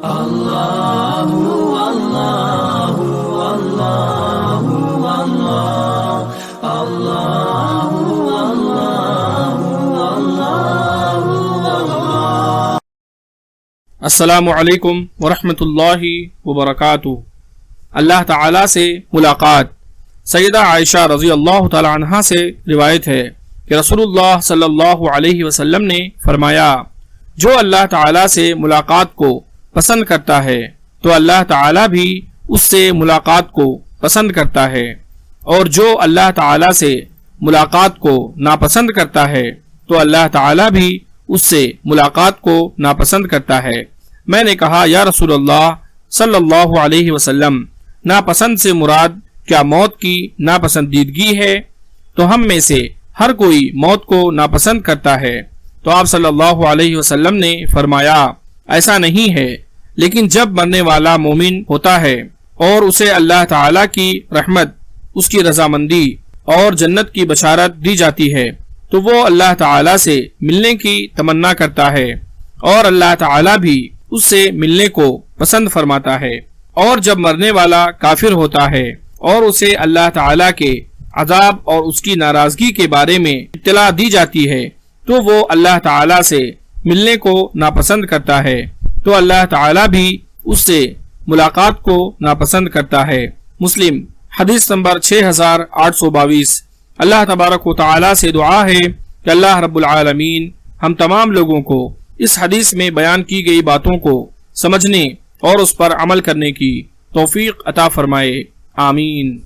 اللہ اللہ اللہ اللہ اللہ اللہ۔ السلام علیکم ورحمۃ اللہ وبرکاتہ۔ اللہ تعالیٰ سے ملاقات۔ سیدہ عائشہ رضی اللہ تعالی عنہا سے روایت ہے کہ رسول اللہ صلی اللہ علیہ وسلم نے فرمایا، جو اللہ تعالیٰ سے ملاقات کو پسند کرتا ہے تو اللہ تعالیٰ بھی اس سے ملاقات کو پسند کرتا ہے، اور جو اللہ تعالیٰ سے ملاقات کو ناپسند کرتا ہے تو اللہ تعالیٰ بھی اس سے ملاقات کو ناپسند کرتا ہے۔ میں نے کہا، یا رسول اللہ صلی اللہ علیہ وسلم، ناپسند سے مراد کیا موت کی ناپسندیدگی ہے؟ تو ہم میں سے ہر کوئی موت کو ناپسند کرتا ہے۔ تو آپ صلی اللہ علیہ وسلم نے فرمایا، ایسا نہیں ہے، لیکن جب مرنے والا مومن ہوتا ہے اور اسے اللہ تعالیٰ کی رحمت، اس کی رضامندی اور جنت کی بشارت دی جاتی ہے تو وہ اللہ تعالیٰ سے ملنے کی تمنا کرتا ہے، اور اللہ تعالیٰ بھی اس سے ملنے کو پسند فرماتا ہے۔ اور جب مرنے والا کافر ہوتا ہے اور اسے اللہ تعالیٰ کے عذاب اور اس کی ناراضگی کے بارے میں اطلاع دی جاتی ہے تو وہ اللہ تعالیٰ سے ملنے کو ناپسند کرتا ہے، تو اللہ تعالیٰ بھی اس سے ملاقات کو ناپسند کرتا ہے۔ مسلم حدیث نمبر 6822۔ اللہ تبارک و تعالیٰ سے دعا ہے کہ اللہ رب العالمین ہم تمام لوگوں کو اس حدیث میں بیان کی گئی باتوں کو سمجھنے اور اس پر عمل کرنے کی توفیق عطا فرمائے، آمین۔